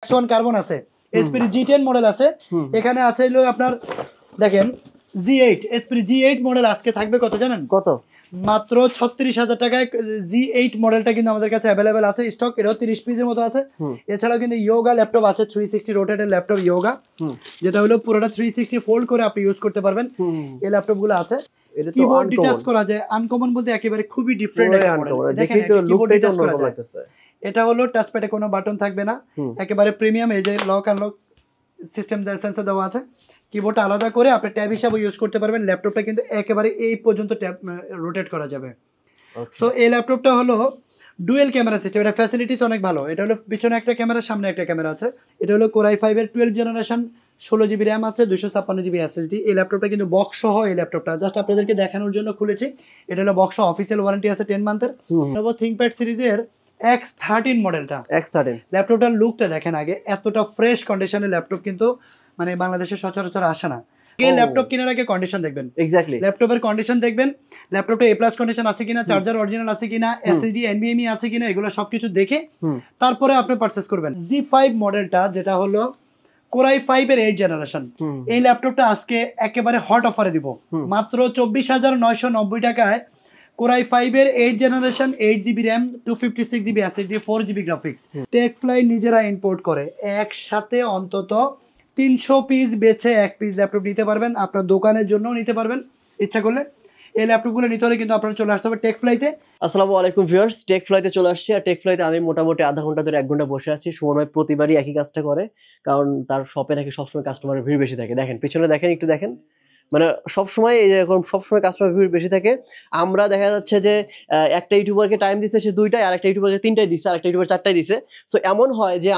X1 carbon আছে, Esprit G10 model আছে, এখানে আছে হলো আপনার দেখেন G8 Esprit G8 মডেল আজকে থাকবে কত জানেন? কত? মাত্র 36,000 টাকায় G8 মডেলটা কিন্তু আমাদের কাছে অ্যাভেলেবেল আছে স্টক, এটাও 30 পিসের মতো আছে। এছাড়াও কিন্তু ইয়োগা ল্যাপটপ আছে 360 রোটেটেড ল্যাপটপ ইয়োগা, যেটা হলো পুরোটা 360 ফোল্ড করে আপনি ইউজ করতে পারবেন। এই ল্যাপটপগুলো আছে। এটা তো কিবোর্ড ডিটাচ করা যায়, আনকমন বলতে একেবারে খুবই ডিফারেন্ট একটা মডেল। দেখেন তো কিবোর্ড ডিটাচ করা যায়। এটা হলো টাচপ্যাডে কোনো বাটন থাকবে না, একেবারে প্রিমিয়াম। এই যে লক আনলক সিস্টেম সেন্সর দেওয়া আছে, কিবোর্ডটা আলাদা করে আপনি ট্যাব হিসাবে ইউজ করতে পারবেন। ল্যাপটপটা কিন্তু একেবারে এই পর্যন্ত ট্যাব রোটেট করা যাবে। সো এই ল্যাপটপটা হলো ডুয়েল ক্যামেরা সিস্টেম, এটা ফ্যাসিলিটিস অনেক ভালো। এটা হলো পিছনে একটা ক্যামেরা, সামনে একটা ক্যামেরা আছে। এটা হলো Core i5 এর 12 জেনারেশন, 16 জিবি র্যাম আছে, 256 জিবি এসএসডি। এই ল্যাপটপটা কিন্তু বক্স সহ, এই ল্যাপটপটা জাস্ট আপনাদেরকে দেখানোর জন্য খুলেছি। এটা হলো বক্স সহ, অফিসিয়াল ওয়ারেন্টি আছে 10 মান্থের। Lenovo ThinkPad সিরিজের X13 মডেলটা, X13 ল্যাপটপটার লুকটা দেখেন আগে, এতটা ফ্রেশ কন্ডিশনের ল্যাপটপ কিন্তু মানে বাংলাদেশে সচরাচর আসে না। এই ল্যাপটপ কেনার আগে কন্ডিশন দেখবেন, এক্স্যাক্টলি ল্যাপটপের কন্ডিশন দেখবেন, ল্যাপটপটা A+ কন্ডিশন আছে কিনা, চার্জার অরিজিনাল আছে কিনা, এসএসডি NVMe আছে কিনা, এগুলো সবকিছু দেখে তারপরে আপনি পারচেজ করবেন। G5 মডেলটা যেটা হলো Core i5 এর 8 জেনারেশন, এই ল্যাপটপটা আজকে একেবারে হট অফারে দিব মাত্র 24,990 টাকায়। Core i5 এর 8 generation, 8 GB RAM, 256 GB SSD, 4 GB graphics. Techfly নিজেরা ইম্পোর্ট করে, একসাথে অন্তত 300 পিস বেচে এক পিস ল্যাপটপ নিতে পারবেন, আপনার দোকানের জন্যও নিতে পারবেন ইচ্ছা করলে। এই ল্যাপটপগুলো নিতে হলে কিন্তু আপনারা চলে আসতে হবে টেকফ্লাইতে। আসসালামু আলাইকুম ভিউয়ার্স, টেকফ্লাইতে চলে আসছি। আর টেকফ্লাইতে আমি মোটামুটি আধা ঘন্টা ধরে 1 ঘন্টা বসে আছি। সুমন ভাই প্রতিবারই একই কাজটা করে, কারণ তার শপে নাকি সবসময় কাস্টমারের ভিড় বেশি থাকে। দেখেন পিছনে দেখেন, একটু দেখেন, মানে সবসময় এই যে এখন সবসময় কাস্টমার ভিড় বেশি থাকে। আমরা দেখা যাচ্ছে যে একটা ইউটিউবারকে টাইম দিচ্ছে সে 2টায়, আর একটা ইউটিউবারকে 3টায় দিচ্ছে, আর একটা ইউটিউবার 4টায় দিচ্ছে। সো এমন হয় যে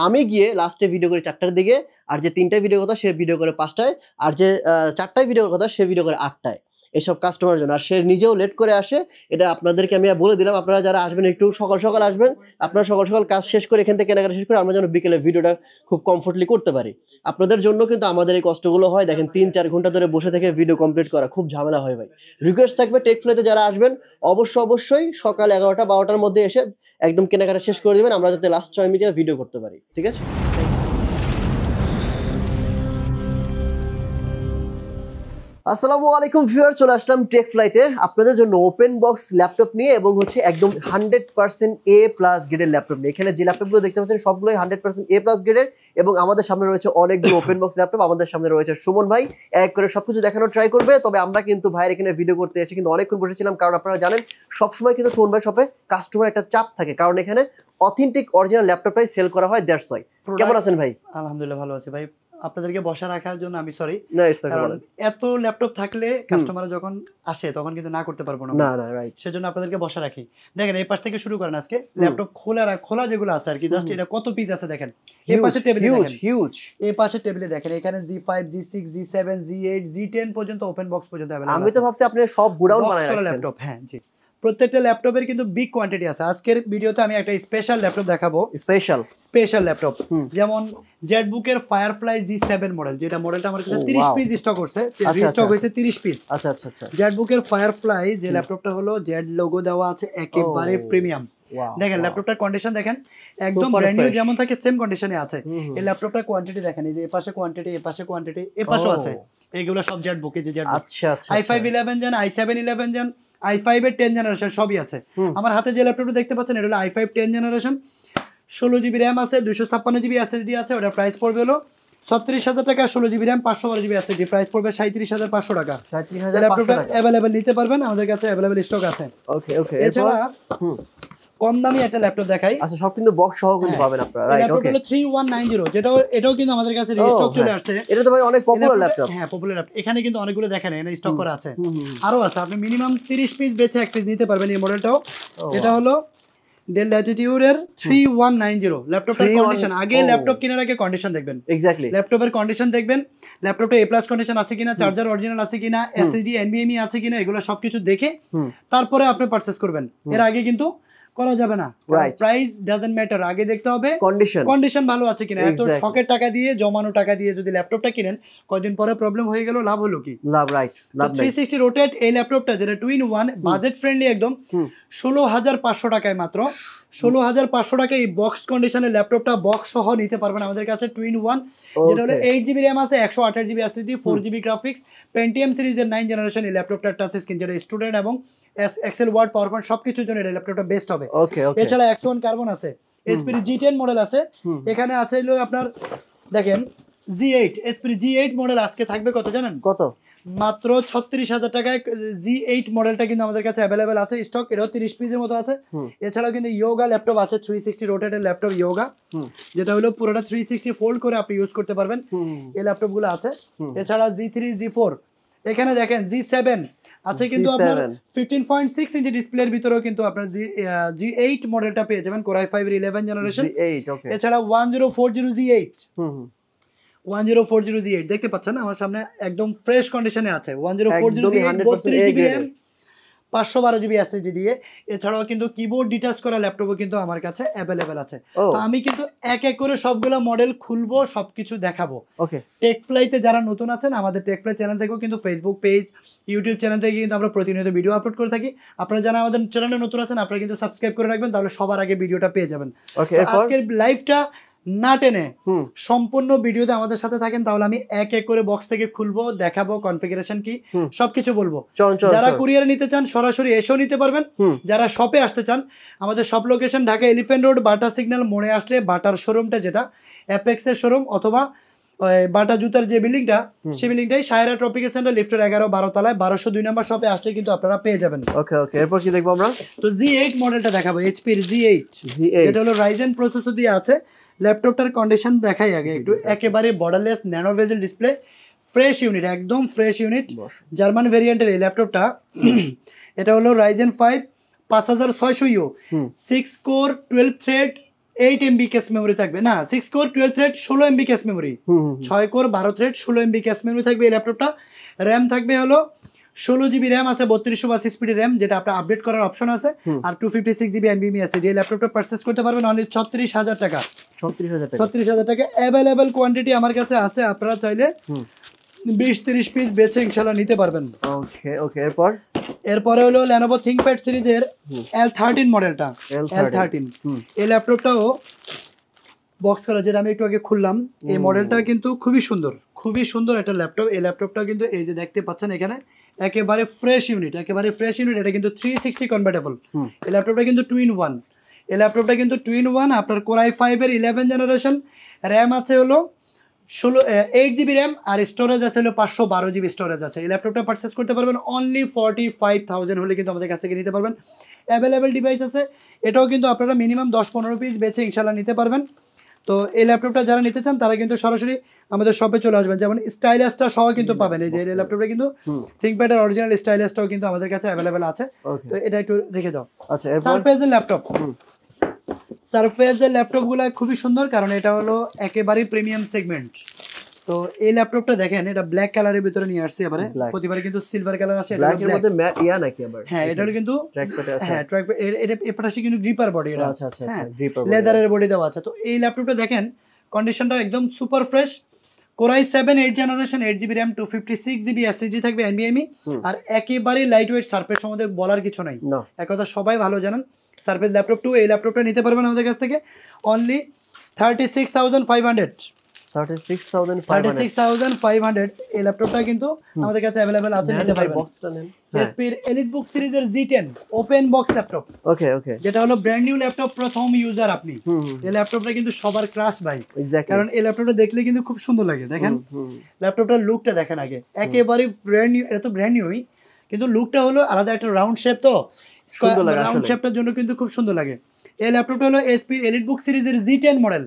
আমি গিয়ে লাস্টে ভিডিও করি 4টার দিকে, আর যে 3টায় ভিডিও কথা সে ভিডিও করে 5টায়, আর যে 4টায় ভিডিওর কথা সে ভিডিও করে 8টায়। এসব কাস্টমারের জন্য, আর সে নিজেও লেট করে আসে। এটা আপনাদেরকে আমি বলে দিলাম, আপনারা যারা আসবেন একটু সকাল সকাল আসবেন। আপনারা সকাল সকাল কাজ শেষ করে এখান থেকে কেনাকাটা শেষ করে আমরা যেন বিকেলে ভিডিওটা খুব কমফোর্টলি করতে পারি। আপনাদের জন্য কিন্তু আমাদের এই কষ্টগুলো হয়। দেখেন 3-4 ঘন্টা ধরে বসে থেকে ভিডিও কমপ্লিট করা খুব ঝামেলা হয় ভাই। রিকোয়েস্ট থাকবে টেকফ্লাইতে যারা আসবেন অবশ্যই সকাল 11টা-12টার মধ্যে এসে একদম কেনাকাটা শেষ করে দিবেন, আমরা যাতে লাস্ট টাইমে ভিডিও করতে পারি। ঠিক আছে? আসসালামু আলাইকুম ভিউয়ার, চলে আসলাম টেকফ্লাইতে আপনাদের জন্য ওপেন বক্স ল্যাপটপ নিয়ে, এবং হচ্ছে একদম 100% A+ গ্রেডের ল্যাপটপ নিয়ে। এখানে যে ল্যাপটপগুলো দেখতে পাচ্ছেন সবগুলোই 100% A+ গ্রেডের, এবং আমাদের সামনে রয়েছে অনেকগুলো ওপেন বক্স ল্যাপটপ। আমাদের সামনে রয়েছে সুমন ভাই, এক করে সবকিছু দেখানোর ট্রাই করবে। তবে আমরা কিন্তু ভাইয়ের এখানে ভিডিও করতে এসে কিন্তু অনেকক্ষণ বসেছিলাম, কারণ আপনারা জানেন সবসময় কিন্তু সুমন ভাই শপে কাস্টমার একটা চাপ থাকে, কারণ এখানে অথেন্টিক অরিজিনাল ল্যাপটপটাই সেল করা হয়। That's why. কেমন আছেন ভাই? আলহামদুলিল্লাহ ভালো আছি ভাই। আপনাদেরকে বসা রাখার জন্য আমি সরি, না ইটস ওকে। কারণ এত ল্যাপটপ থাকলে কাস্টমার যখন আসে তখন কিন্তু না করতে পারবো না। না রাইট, সেজন্য আপনাদেরকে বসা রাখি। দেখেন এই পাশ থেকে শুরু করেন আজকে ল্যাপটপ খোলা যেগুলো আছে আর কি, জাস্ট এটা কত পিস আছে দেখেন। এই পাশে টেবিলে দেখেন, হিউজ। এই পাশে টেবিলে দেখেন, এখানে G5 G6 G7 G8 G10 পর্যন্ত ওপেন বক্স পর্যন্ত अवेलेबल আছে। আমি তো ভাবছি আপনি সব গোডাউন বানায় রাখছেন ল্যাপটপ। হ্যাঁ জি, প্রত্যেকটা ল্যাপটপের কিন্তু বিগ কোয়ান্টিটি আছে। আজকের ভিডিওতে আমি একটা স্পেশাল ল্যাপটপ দেখাবো, স্পেশাল ল্যাপটপ। যেমন জেটবুকের ফায়ারফ্লাই G7 মডেল, যেটা মডেলটা আমার কাছে 30 পিস স্টক করছে, স্টক হয়েছে 30 পিস। আচ্ছা। জেটবুকের ফায়ারফ্লাই যে ল্যাপটপটা হলো, জেড লোগো দেওয়া আছে, একেবারে প্রিমিয়াম। দেখেন ল্যাপটপটার কন্ডিশন দেখেন, একদম ব্র্যান্ড নিউ যেমন থাকে সেম কন্ডিশনে আছে। এই ল্যাপটপটার কোয়ান্টিটি দেখেন, এই যে এই পাশে কোয়ান্টিটি, এই পাশে কোয়ান্টিটি, এই পাশেও আছে। এগুলো সব জেটবুকে যে জেটবুক। আচ্ছা। i5 11 gen, i7 11 gen, i5 এর 10 জেনারেশন সবই আছে। আমার হাতে যে ল্যাপটপটা দেখতে পাচ্ছেন এটা হলো i5 10 জেনারেশন, 16 জিবি র্যাম আছে, 256 জিবি এসএসডি আছে। ওটার প্রাইস পড়বে হলো 36,000 টাকা। 16 GB RAM, 512 GB SSD, price পড়বে 37,500 টাকা। 37,500 ল্যাপটপটা अवेलेबल নিতে পারবেন, আমাদের কাছে अवेलेबल স্টক আছে। ওকে। এছাড়া কম দামি একটা ল্যাপটপ দেখাই। আচ্ছা, সব কিন্তু বক্স সহ কিন্তু পাবেন আপনারা, রাইট? ওকে। ল্যাপটপ হলো 3190, এটাও কিন্তু আমাদের কাছে রিস্টক চলে আসছে। এটা তো ভাই অনেক পপুলার ল্যাপটপ। হ্যাঁ পপুলার ল্যাপটপ। এখানে কিন্তু অনেকগুলো দেখেন, এখানে স্টক করা আছে, আরো আছে। আপনি মিনিমাম 30 পিস বেচে এক পিস নিতে পারবেন এই মডেলটাও। এটা হলো ডেল ল্যাটিটিউড এর 3190 ল্যাপটপের কন্ডিশন। আগে ল্যাপটপ কেনার আগে কন্ডিশন দেখবেন, এক্স্যাক্টলি ল্যাপটপের কন্ডিশন দেখবেন, ল্যাপটপটা A+ কন্ডিশন আছে কিনা, চার্জার অরিজিনাল আছে কিনা, এসএসডি NVMe আছে কিনা, এগুলো সবকিছু দেখে তারপরে আপনি পারচেজ করবেন। এর আগে কিন্তু করা যাবে না। প্রাইস ডাজন্ট ম্যাটার, আগে দেখতে হবে কন্ডিশন ভালো আছে কিনা। এত শখের টাকা দিয়ে জমানো টাকা দিয়ে যদি ল্যাপটপটা কিনেন, কয়দিন পরে প্রবলেম হয়ে গেল, লাভ হলো কি? লাভ, রাইট। 360 রোটেট এই ল্যাপটপটা যেটা 2-in-1 বাজেট ফ্রেন্ডলি একদম 16,500 টাকায়, মাত্র 16,500 টাকায় এই বক্স কন্ডিশনের ল্যাপটপটা বক্স সহ নিতে পারবেন আমাদের কাছে। 2-in-1 যেটা হলো 8GB র্যাম আছে, 128GB SSD, 4GB graphics, Pentium সিরিজের 9th জেনারেশন এই ল্যাপটপটা টাচ স্ক্রিন, যেটা স্টুডেন্ট এবং এক্সেল ওয়ার্ড পাওয়ার পয়েন্ট সবকিছুর জন্য এই ল্যাপটপটা বেস্ট হবে। এছাড়া X1 কার্বন আছে, Esprit G10 মডেল আছে, এখানে আছে হলো আপনার দেখেন G8, Esprit G8 মডেল আজকে থাকবে কত জানেন? কত? মাত্র 36,000 টাকায় G8 মডেলটা কিন্তু আমাদের কাছে অ্যাভেলেবেল আছে স্টক। এটাও 30 পিসের মতো আছে। এছাড়াও কিন্তু ইয়োগা ল্যাপটপ আছে, 360 রোটেটের ল্যাপটপ ইয়োগা, যেটা হলো পুরোটা 360 ফোল্ড করে আপনি ইউজ করতে পারবেন। এই ল্যাপটপগুলো আছে। এছাড়া G3, G4, এখানে দেখেন G7 আছে কিন্তু আপনার 15.6 ইঞ্চি ডিসপ্লের ভিতরেও কিন্তু আপনার G8 মডেলটা পেয়ে যাবেন, Core i5 এর 11 জেনারেশন। এছাড়া 1040G8 দেখতে পাচ্ছেন আমার সামনে, একদম ফ্রেশ কন্ডিশনে আছে। 1040G8 32GB RAM, 512GB SSD দিয়ে। এছাড়াও কিন্তু কিবোর্ড ডিটাচ করা ল্যাপটপও কিন্তু আমার কাছে অ্যাভেলেবেল আছে। তো আমি কিন্তু এক এক করে সবগুলো মডেল খুলবো, সবকিছু দেখাবো। টেকফ্লাইতে যারা নতুন আছেন, আমাদের টেকফ্লাই চ্যানেল থেকেও কিন্তু ফেসবুক পেজ, ইউটিউব চ্যানেল থেকে কিন্তু আমরা প্রতিনিয়ত ভিডিও আপলোড করে থাকি। আপনারা যারা আমাদের চ্যানেলে নতুন আছেন, আপনারা কিন্তু সাবস্ক্রাইব করে রাখবেন, তাহলে সবার আগে ভিডিওটা পেয়ে যাবেন। আজকের লাইভটা না টেনে সম্পূর্ণ ভিডিওতে আমাদের সাথে থাকেন, তাহলে আমি এক এক করে বক্স থেকে খুলবো, দেখাবো কনফিগারেশন কি, সবকিছু বলবো। যারা কুরিয়ারে নিতে চান সরাসরি এসেও নিতে পারবেন, যারা শপে আসতে চান, আমাদের shop location Dhaka elephant road বাটা সিগন্যাল মোড়ে আসলে বাটার শোরুমটা, যেটা অ্যাপেক্সের শোরুম, অথবা বাটা জুতার যে বিল্ডিংটা, সেই বিল্ডিংটাই সায়রা ট্রপিক্যাল সেন্টার লিফটের 11-12 তলায় 1202 নম্বর শপে আসলে কিন্তু আপনারা পেয়ে যাবেন। এরপর কি দেখবো আমরা? তো G8 মডেলটা দেখাবো, HP এর G8, এটা হলো রাইজেন প্রসেসর দিয়ে আছে। ল্যাপটপটার কন্ডিশন দেখাই আগে একটু। একেবারে বর্ডারলেস ন্যানো বেজেল ডিসপ্লে, ফ্রেশ ইউনিট, একদম ফ্রেশ ইউনিট, জার্মান ভেরিয়েন্টের এই ল্যাপটপটা। এটা হলো Ryzen 5 5600U, 6 core 12 thread 8MB cache memory থাকবে, না 6 core 12 thread 16MB cache memory, 6 core 12 thread 16MB cache memory থাকবে এই ল্যাপটপটা। র্যাম থাকবে হলো 16GB র্যাম আছে, 3282 স্পিড র্যাম, যেটা আপনার আপডেট করার অপশন আছে, আর 256GB NVMe আছে। যে ল্যাপটপটা পারচেজ করতে পারবেন অনলি 36,000 টাকা। 36,000 টাকা অ্যাভেলেবেল কোয়ান্টিটি আমার কাছে আছে, আপনারা চাইলে 20-30 পিস বেচে ইনশাআল্লাহ নিতে পারবেন। এরপরে হলো Lenovo ThinkPad সিরিজের L13 মডেলটা, L13 এই ল্যাপটপটাও বক্স করা, যেটা আমি একটু আগে খুললাম। এই মডেলটা কিন্তু খুবই সুন্দর একটা ল্যাপটপ। এই ল্যাপটপটা কিন্তু এই যে দেখতে পাচ্ছেন এখানে একেবারে ফ্রেশ ইউনিট, এটা কিন্তু 360 কনভার্টেবল। এই ল্যাপটপটা কিন্তু 2-in-1, আপনার Core i5 এর 11 জেনারেশন, র্যাম আছে হলো 8GB র্যাম, আর স্টোরেজ আছে হলো 512GB স্টোরেজ আছে। এই ল্যাপটপটা পারচেস করতে পারবেন অনলি 45,000 হলে কিন্তু আমাদের কাছ থেকে নিতে পারবেন। অ্যাভেলেবেল ডিভাইস আছে, এটাও কিন্তু আপনারা মিনিমাম 10-15 পিস বেচে ইনশাল্লাহ নিতে পারবেন। তো এই ল্যাপটপটা যারা নিতে চান তারা কিন্তু সরাসরি আমাদের শপে চলে আসবেন। যেমন স্টাইলাসটা সহ কিন্তু পাবেন, এই যে এই ল্যাপটপটা কিন্তু থিংকপ্যাডের অরিজিনাল স্টাইলাসটাও কিন্তু আমাদের কাছে অ্যাভেলেবেল আছে। তো এটা একটু রেখে দাও। আচ্ছা, সারফেসের ল্যাপটপগুলো খুবই সুন্দর, কারণ এটা হলো একেবারেই প্রিমিয়াম সেগমেন্ট। তো এই ল্যাপটপটা দেখেন, এটা ব্ল্যাক কালারের ভিতরে নিয়ে আসছে, এবারে প্রতিবারে কিন্তু সিলভার কালার আসে, এটা এর মধ্যে ম্যাট ইয়া নাকি আবার? হ্যাঁ, এটা কিন্তু ট্র্যাকপ্যাড আছে, হ্যাঁ ট্র্যাকপ্যাড, এটা এপাশে কিন্তু গ্রিপার বডি, এটা আচ্ছা গ্রিপার লেদারের বডি দেওয়া আছে। তো এই ল্যাপটপটা দেখেন কন্ডিশনটা একদম super fresh. Core i7 8 generation, 8GB RAM, 256GB SSD থাকবে NVMe, আর একেবারে লাইট ওয়েট। সারফেস সম্বন্ধে বলার কিছু নাই, এক কথা সবাই ভালো জানেন। সারফেস ল্যাপটপ 2, এই ল্যাপটপটা নিতে পারবেন আমাদের কাছ থেকে অনলি 36,500। 36,500 এই ল্যাপটপটা কিন্তু আমাদের কাছে अवेलेबल আছে, নিতে পারবেন। এসপির এলিটবুক সিরিজের G10 ওপেন বক্স ল্যাপটপ, যেটা হলো ব্র্যান্ড নিউ ল্যাপটপ, প্রথম ইউজার আপনি। এই ল্যাপটপটা কিন্তু সবার ক্রাশ ভাই, কারণ এই ল্যাপটপটা দেখলে কিন্তু খুব সুন্দর লাগে। দেখেন ল্যাপটপটার লুকটা দেখেন আগে, একেবারে ব্র্যান্ড নিউ। এটা তো ব্র্যান্ড নিউই, কিন্তু লুকটা হলো আলাদা, একটা রাউন্ড শেপ, তো রাউন্ড শেপটার জন্য কিন্তু খুব সুন্দর লাগে। এই ল্যাপটপটা হলো এসপি এলিটবুক সিরিজের G10 মডেল,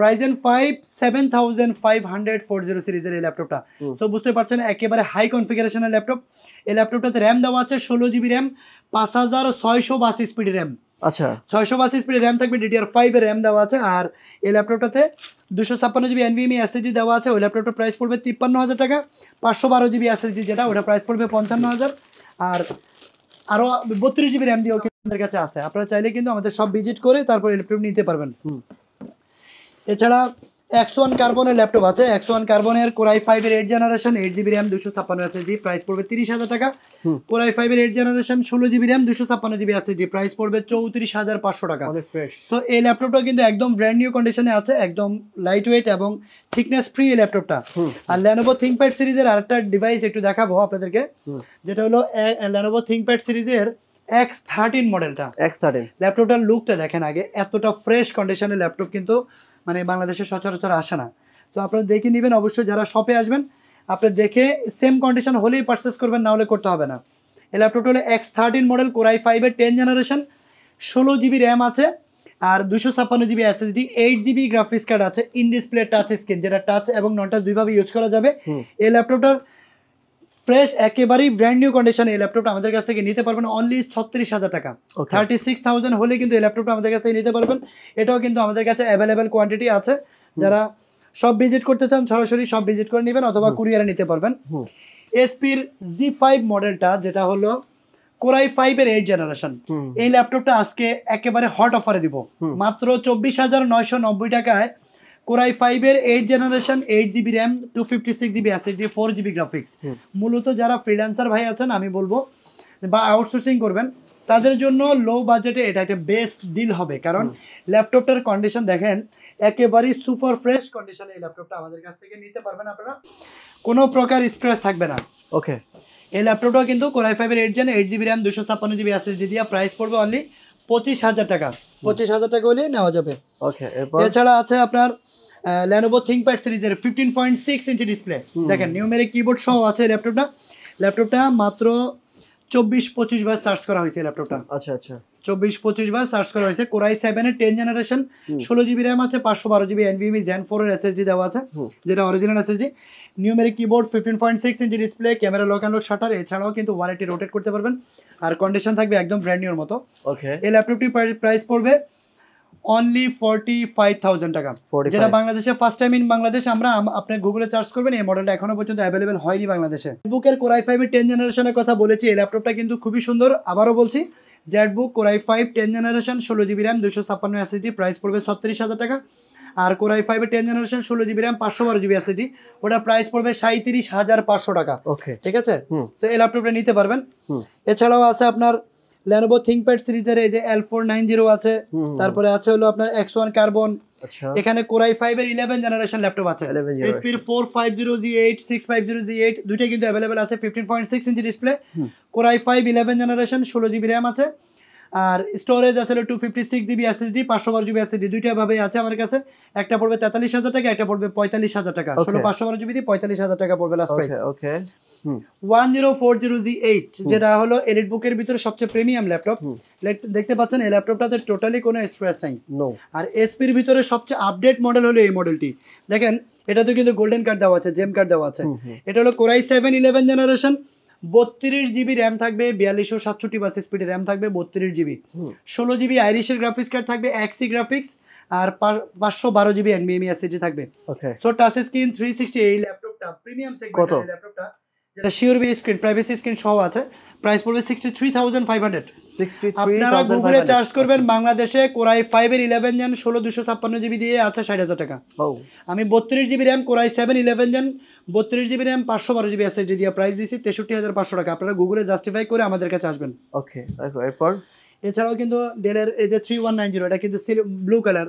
Ryzen 5 7540 সিরিজের এই ল্যাপটপটা। সো বুঝতে পারছেন একেবারে হাই কনফিগারেশনের ল্যাপটপ। এই ল্যাপটপটাতে র্যাম দেওয়া আছে 16GB র্যাম, 5682 স্পিড র্যাম। আচ্ছা, 682 স্পিড র্যাম থাকবে, DDR5 এর র্যাম দেওয়া আছে। আর এই ল্যাপটপটাতে 256GB NVMe SSD দেওয়া আছে। ওই ল্যাপটপটার প্রাইস পড়বে 53,000 টাকা। 512GB SSD যেটা, ওটা প্রাইস পড়বে 55,000। আর আরও 32GB র্যাম দিয়েও আমাদের কাছে আছে, আপনারা চাইলে কিন্তু আমাদের সব ভিজিট করে তারপর ল্যাপটপ নিতে পারবেন। এছাড়া X1 কার্বনের ল্যাপটপ আছে, X1 কার্বনের Core i5 এর 8 generation 8GB RAM 256 SSD, price পড়বে 30,000 টাকা। Core i5 এর 8 generation 16GB RAM 256GB SSD, price পড়বে 34,500 টাকা। সো এই ল্যাপটপটা কিন্তু একদম ব্র্যান্ড নিউ কন্ডিশনে আছে, একদম লাইট ওয়েট এবং থিকনেস ফ্রি এই ল্যাপটপটা। আর Lenovo ThinkPad সিরিজের আরেকটা ডিভাইস একটু দেখাবো আপনাদেরকে, যেটা হলো Lenovo ThinkPad সিরিজের X13 মডেলটা। X13 ল্যাপটপটার লুকটা দেখেন আগে, এতটা ফ্রেশ কন্ডিশনের ল্যাপটপ কিন্তু মানে বাংলাদেশে সচরাচর আসে না। তো আপনারা দেখে নেবেন, অবশ্যই যারা শপে আসবেন আপনি দেখে সেম কন্ডিশন হলেই পারচেস করবেন, না হলে করতে হবে না। এই ল্যাপটপটা হলো X13 মডেল, Core i5 এর 10 জেনারেশন, 16GB RAM আছে আর 256GB SSD, 8GB graphics card আছে, ইন ডিসপ্লে টাচ স্ক্রিন, যেটা টাচ এবং নন টাচ দুইভাবে ইউজ করা যাবে। এই ল্যাপটপটার ফ্রেশ একেবারেই ব্র্যান্ড নিউ কন্ডিশন এই ল্যাপটপটা আমাদের কাছ থেকে নিতে পারবেন অনলি 36,000 টাকা। 36,000 হলে কিন্তু এই ল্যাপটপটা আমাদের কাছ থেকে নিতে পারবেন। এটাও কিন্তু আমাদের কাছে অ্যাভেলেবেল কোয়ান্টিটি আছে, যারা সব ভিজিট করতে চান সরাসরি সব ভিজিট করে নেবেন অথবা কুরিয়ারে নিতে পারবেন। এসপির G5 মডেলটা, যেটা হলো Core i5 এর 8 জেনারেশন, এই ল্যাপটপটা আজকে একেবারে হট অফারে দিব মাত্র 24,990 টাকায়। Core i5 এর 8 generation 8GB RAM 256GB SSD 4GB graphics. মূলত যারা ফ্রিল্যান্সার ভাই আছেন আমি বলবো বা আউটসোর্সিং করবেন তাদের জন্য লো বাজেটে এটা একটা বেস্ট ডিল হবে, কারণ ল্যাপটপটার কন্ডিশন দেখেন একেবারেই সুপার ফ্রেশ কন্ডিশনে এই ল্যাপটপটা আমাদের কাছ থেকে নিতে পারবেন আপনারা, কোনো প্রকার স্ক্র্যাচ থাকবে না। ওকে, এই ল্যাপটপটাও কিন্তু Core i5 এর 8 gen 8GB RAM 256GB SSD দিয়ে প্রাইস পড়বে অনলি 25,000 টাকা। 25,000 টাকা হলে নেওয়া যাবে। ওকে, এছাড়া আছে আপনার Lenovo ThinkPad সিরিজের 15.6 ইঞ্চি ডিসপ্লে, দেখেন নিউমেরিক কিবোর্ড সহ আছে ল্যাপটপটা মাত্র 24-25 বার সার্চ করা হয়েছে ল্যাপটপটা। আচ্ছা আচ্ছা, 24-25 বার সার্চ করা হয়েছে। Core i7 এর 10 জেনারেশন 16GB RAM আছে, 512GB NVMe Zen 4 এর SSD দেওয়া আছে, যেটা original SSD। Numeric keyboard, 15.6 inch display, camera lock and lock shutter, এছাড়াও কিন্তু ওয়ালেটটি রোটেট করতে পারবেন আর কন্ডিশন থাকবে একদম ব্র্যান্ড নিউর মতো। ওকে, এই ল্যাপটপটির প্রাইস পড়বে অনলি 45,000 টাকা, যেটা বাংলাদেশে ফার্স্ট টাইম ইন বাংলাদেশ। আপনি গুগলে সার্চ করবেন, এই মডেলটা এখনো পর্যন্ত অ্যাভেলেবেল হয়নি বাংলাদেশে। জেটবুকের Core i5 এর 10 জেনারেশনের কথা বলেছি, এই ল্যাপটপটা কিন্তু খুবই সুন্দর। আবারও বলছি, Jetbook Core i5 10 generation 16GB RAM 256 SSD, price পড়বে 36,000 টাকা। আর Core i5 এর 10 generation 16GB RAM 512GB SSD, ওটা প্রাইস পড়বে 37,500 টাকা। ওকে, ঠিক আছে, তো এই ল্যাপটপটা নিতে পারবেন। এছাড়াও আছে আপনার Lenovo ThinkPad সিরিজের এই যে L490 আছে, তারপরে আছে হলো আপনার X1 কার্বন। আচ্ছা, এখানে Core i5 এর 11 জেনারেশন ল্যাপটপ আছে, HP 450G8 650G8 দুইটা কিন্তু अवेलेबल আছে, 15.6 inch display. Core i5 11 generation 16GB RAM আছে, আর স্টোরেজ আছে 256GB SSD 512GB SSD, দুইটা ভাবেই আছে আমার কাছে। একটা পড়বে 43,000 টাকা, একটা পড়বে 45,000 টাকা। 16 512GB দিয়ে 45,000 টাকা পড়বে লাস্ট প্রাইস। ওকে, 1040G8 যেটা হলো এলিট বুকের ভিতরে সবচেয়ে প্রিমিয়াম ল্যাপটপ। দেখতে পাচ্ছেন এই ল্যাপটপটাতে টোটালি কোনো স্ক্র্যাচ নাই। আর এসপির ভিতরে সবচেয়ে আপডেট মডেল হলো এই মডেলটি। দেখেন এটাতে কিন্তু গোল্ডেন কার্ড দেওয়া আছে, জেম কার্ড দেওয়া আছে। এটা হলো Core i7 11 generation, 32GB RAM থাকবে, 4267 স্পিডের র্যাম থাকবে, 32GB 16GB আইরিশের গ্রাফিক্স কার্ড থাকবে, এক্সি গ্রাফিক্স, আর 512GB NVMe SSD থাকবে। ওকে, সো টাচ স্ক্রিন 360 এই ল্যাপটপটা প্রিমিয়াম সেগমেন্টের এই ল্যাপটপটা, যেটা সিওরবি স্ক্রিন প্রাইভেসি স্ক্রিন সহ আছে, প্রাইস পড়বে 63,500। আপনারা গুগলে সার্চ করবেন বাংলাদেশে Core i5 এর 11 জেন 256GB দিয়ে আছে 60,000 টাকা। আমি 32GB RAM Core i7 11 gen 32GB RAM 512GB SSD দিয়ে প্রাইস দিয়েছি 63,500 টাকা। আপনারা গুগলে জাস্টিফাই করে আমাদের কাছে আসবেন। ওকে, এরপর এছাড়াও কিন্তু ডেলের এই যে 3190, এটা কিন্তু ব্লু কালার,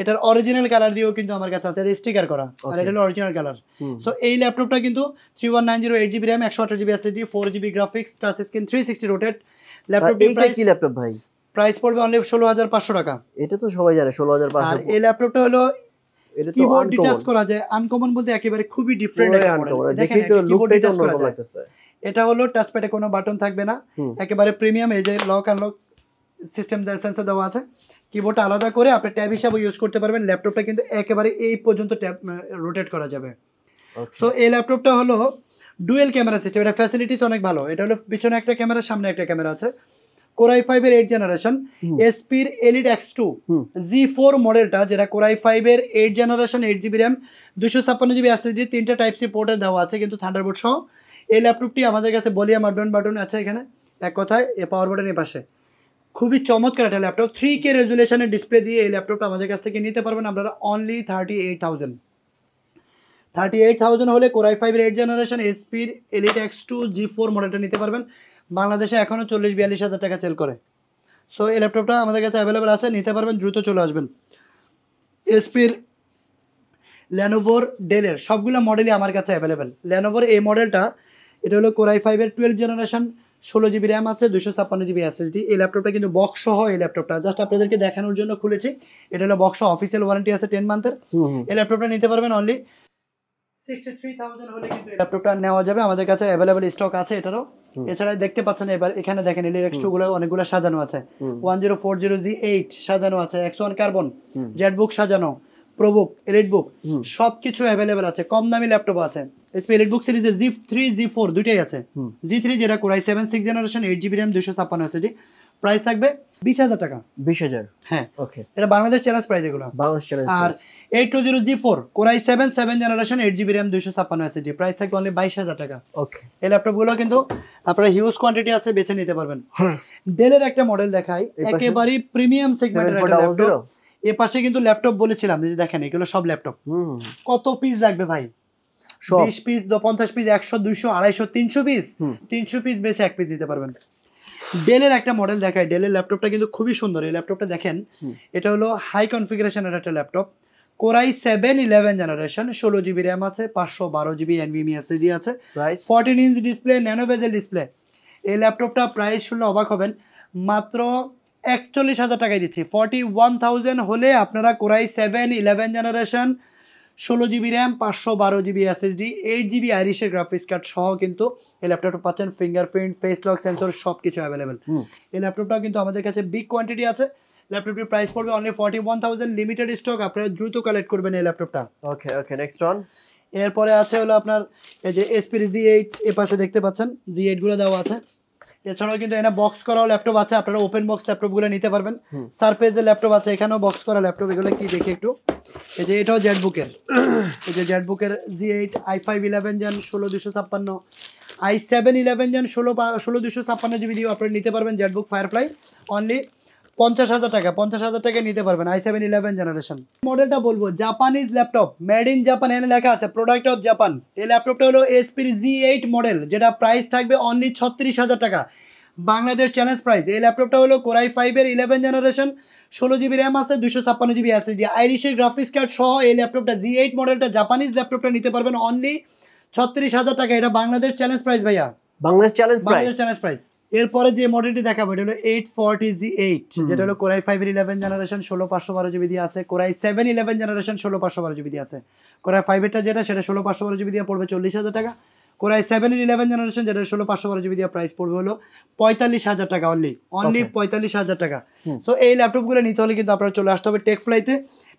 এটার অরিজিনাল কালার দিয়েও কিন্তু আমার কাছে আছে, স্টিকার করা, আর এটা হলো অরিজিনাল কালার। সো এই ল্যাপটপটা কিন্তু 3190 8GB RAM 128GB SSD 4GB graphics, touch screen 360 rotate ল্যাপটপটি। এইটা কি ল্যাপটপ ভাই? প্রাইস পড়বে অনলি 16,500 টাকা। এটা তো সবাই জানে 16,500। আর এই ল্যাপটপটা হলো এটা তো কিবোর্ড ডিটাচ করা যায়, আনকমন বলতে একেবারে খুবই ডিফারেন্ট একটা মডেল। দেখেন তো লুকটা তো অন্যরকম লাগতেছে। এটা হলো টাচপ্যাডে কোনো বাটন থাকবে না, একেবারে প্রিমিয়াম। এই যে লক আনলক সিস্টেম সেন্সর দেওয়া আছে, কিবোর্ডটা আলাদা করে আপনি ট্যাব হিসাবে ইউজ করতে পারবেন। ল্যাপটপটা কিন্তু একেবারে এই পর্যন্ত ট্যাব রোটেট করা যাবে। সো এই ল্যাপটপটা হলো ডুয়েল ক্যামেরা সিস্টেম, এটা ফ্যাসিলিটিস অনেক ভালো। এটা হলো পিছনে একটা ক্যামেরা, সামনে একটা ক্যামেরা আছে। Core i5 এর 8 জেনারেশন, এসপির এলিট X2 G4 মডেলটা, যেটা Core i5 এর 8 generation 8GB RAM 256GB SSD, তিনটা টাইপ সি পোর্টের দেওয়া আছে কিন্তু থান্ডারবোল্ট সহ। এই ল্যাপটপটি আমাদের কাছে ভলিউম আপ ডাউন বাটন আছে এখানে, এক কথায় এ পাওয়ার বাটন এর পাশে। খুবই চমৎকার একটা ল্যাপটপ, 3K রেজুলেশনের ডিসপ্লে দিয়ে এই ল্যাপটপটা আমাদের কাছ থেকে নিতে পারবেন আপনারা অনলি 38,000 হলে কোরাই 5 8 জেনারেশন এসপির এলিট X2 G4 মডেলটা নিতে পারবেন। বাংলাদেশে এখনও 40-42 হাজার টাকা সেল করে। সো এই ল্যাপটপটা আমাদের কাছে অ্যাভেলেবেল আছে, নিতে পারবেন, দ্রুত চলে আসবেন। এসপির, লেনোভোর, ডেলের সবগুলো মডেলই আমার কাছে অ্যাভেলেবেল। লেনোভোর এই মডেলটা, এটা হলো কোরাই 5 12 জেনারেশন, 16 GB র্যাম আছে, 256 GB SSD। এই ল্যাপটপটা কিন্তু বক্স সহ, এই ল্যাপটপটা জাস্ট আপনাদেরকে দেখানোর জন্য খুলেছি। এটা হলো বক্স, অফিসিয়াল ওয়ারেন্টি আছে 10 মান্থের। এই ল্যাপটপটা নিতে পারবেন অনলি 63,000 হলে কিন্তু এই ল্যাপটপটা নেওয়া যাবে, আমাদের কাছে অ্যাভেলেবেল স্টক আছে এটারও। এছাড়া দেখতে পাচ্ছেন এবার এখানে দেখেন এলিট X2 গুলো অনেকগুলো সাজানো আছে, 1040Z8 সাজানো আছে, X1 কার্বন, জেটবুক সাজানো, প্রোবুক, এলিটবুক সবকিছু অ্যাভেলেবেল আছে। কম দামি ল্যাপটপ আছে। এসপি এলিটবুক সিরিজে G3 G4 দুইটাই আছে। G3 যেটা core i 7 6 generation, 8 GB RAM, 256 SSD, price থাকবে 20,000 টাকা। 20,000, হ্যাঁ ওকে, এটা বাংলাদেশ চ্যালেঞ্জ প্রাইস এগুলো। বাংলাদেশ চ্যালেঞ্জ। আর 820 G4 core i 7 7 generation, 8 GB RAM, 256 SSD, price থাকবে অনলি 22,000 টাকা। ওকে, এই ল্যাপটপগুলো কিন্তু আপনারা হিউজ কোয়ান্টিটি আছে, বেছে নিতে পারবেন। ডেলের একটা মডেল দেখাই, একেবারে প্রিমিয়াম সেগমেন্টের একটা ল্যাপটপ। এ পাশে কিন্তু ল্যাপটপ বলেছিলাম যে দেখেন এগুলো সব ল্যাপটপ। কত পিস লাগবে ভাই? 20 পিস, 50 পিস, 100, 200, 250, 300 পিস, 300 পিস বেশি এক পিস দিতে পারবেন। ডেলের একটা মডেল দেখায়, ডেলের ল্যাপটপটা কিন্তু খুবই সুন্দর। এই ল্যাপটপটা দেখেন, এটা হলো হাই কনফিগারেশনের একটা laptop, core i 7 11 generation, 16 GB RAM আছে, 512 GB NVMe SSD আছে, 14 ইঞ্চ ডিসপ্লে, ন্যানো বেজেল ডিসপ্লে। এই ল্যাপটপটা প্রাইস শুনলে অবাক হবেন, মাত্র 41,000 টাকায় দিচ্ছি। 41,000 হলে আপনারা Core i 7 11 generation, 16 GB RAM, 512 GB SSD, 8 GB আইরিশের গ্রাফিক্স কার্ড সহ কিন্তু এই ল্যাপটপটা পাচ্ছেন। ফিঙ্গারপ্রিন্ট, ফেস লক সেন্সর সব কিছু অ্যাভেলেবেল। এই ল্যাপটপটাও কিন্তু আমাদের কাছে বিগ কোয়ান্টিটি আছে। ল্যাপটপটির প্রাইস পড়বে অনলি 41,000, লিমিটেড স্টক, আপনারা দ্রুত কালেক্ট করবেন এই ল্যাপটপটা। ওকে ওকে, নেক্সট ওয়ান। এরপরে আছে হলো আপনার এই যে এসপির G8, এ পাশে দেখতে পাচ্ছেন G8 গুলো দেওয়া আছে। এছাড়াও কিন্তু এখানে বক্স করাও ল্যাপটপ আছে, আপনারা ওপেন বক্স ল্যাপটপগুলো নিতে পারবেন। সারফেসের ল্যাপটপ আছে, এখানেও বক্স করা ল্যাপটপ। এগুলো কি দেখি একটু, এই যে এটাও জেটবুকের, এই যে জেটবুকের G8 i5 11 gen, 16256, i7 11 gen, 16256 GB দিয়েও আপনারা নিতে পারবেন। জেটবুক ফায়ারফ্লাই অনলি 50,000 টাকা, 50,000 টাকায় নিতে পারবেন, i7 11 জেনারেশন। মডেলটা বলবো Japanese laptop, made in Japan, এখানে লেখা আছে প্রোডাক্ট অফ জাপান। এই ল্যাপটপটা হলো এসপির G8 মডেল, যেটা প্রাইস থাকবে অনলি 36,000 টাকা, বাংলাদেশ চ্যালেঞ্জ প্রাইস। এই ল্যাপটপটা হলো কোরাই 5 11 জেনারেশন, 16 GB র্যাম আছে, 256 GB SSD, আইরিশের গ্রাফিক্স কার্ড সহ এই ল্যাপটপটা G8 মডেলটা, জাপানিজ ল্যাপটপটা নিতে পারবেন অনলি 36,000 টাকা। এটা বাংলাদেশ চ্যালেঞ্জ প্রাইস ভাইয়া, বাংলাদেশ চ্যালেঞ্জ প্রাইস। এরপরে যে মডেলটি দেখাবো এটা হলো 840Z8, যেটা হলো কোরাই 5 11 জেনারেশন, 16512 GB দিয়ে আছে। কোরাই 7 11 জেনারেশন, 16512 GB দিয়ে আছে। কোরাই 5 এরটা যেটা, সেটা 16512 GB দিয়ে পড়বে 40,000 টাকা। কোরাই 7 11 জেনারেশন, যেটা 16512 GB দিয়ে প্রাইস পড়বে হলো 45,000 টাকা, অনলি 45,000 টাকা। সো এই ল্যাপটপগুলো নিতে হলে কিন্তু আপনারা চলে আসতে হবে টেকফ্লাইতে,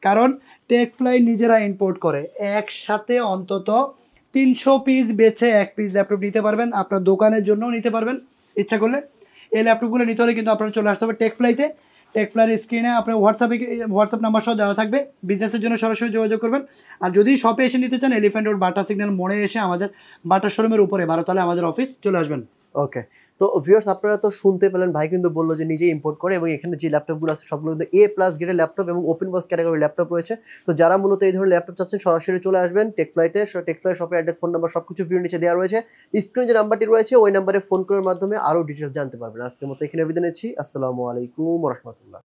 কারণ টেকফ্লাই নিজেরা ইম্পোর্ট করে। একসাথে অন্তত 300 পিস বেছে এক পিস ল্যাপটপ নিতে পারবেন, আপনার দোকানের জন্যও নিতে পারবেন ইচ্ছা করলে। এই ল্যাপটপগুলো নিতে হলে কিন্তু আপনারা চলে আসতে হবে টেকফ্লাইতে। টেকফ্লাইয়ের স্ক্রিনে আপনার হোয়াটসঅ্যাপ নাম্বার সহ দেওয়া থাকবে, বিজনেসের জন্য সরাসরি যোগাযোগ করবেন। আর যদি শপে এসে নিতে চান, এলিফ্যান্ট রোড বাটা সিগন্যাল মোড়ে এসে আমাদের বাটা শোরুমের উপরে 12 তলায় আমাদের অফিস, চলে আসবেন। ওকে, তো ভিউয়ার্স আপনারা তো শুনতে পেলেন, ভাই কিন্তু বললো যে নিজে ইম্পোর্ট করে, এবং এখানে যে ল্যাপটপগুলো আছে সবগুলো কিন্তু A+ গ্রেডের ল্যাপটপ এবং ওপেন বক্স ক্যাটাগরি ল্যাপটপ রয়েছে। তো যারা মূলত এই ধরনের ল্যাপটপ চাচ্ছেন সরাসরি চলে আসবেন টেকফ্লাইতে। টেকফ্লাই শপের অ্যাড্রেস, ফোন নাম্বার সবকিছু ভিডিওর নিচে দেওয়া রয়েছে। স্ক্রিনে যে নাম্বারটি রয়েছে ওই নাম্বারে ফোন করার মাধ্যমে আরও ডিটেলস জানতে পারবেন। আজকের মতো এখানে বিদায় নিচ্ছি। আসসালামু আলাইকুম ওয়া রাহমাতুল্লাহ।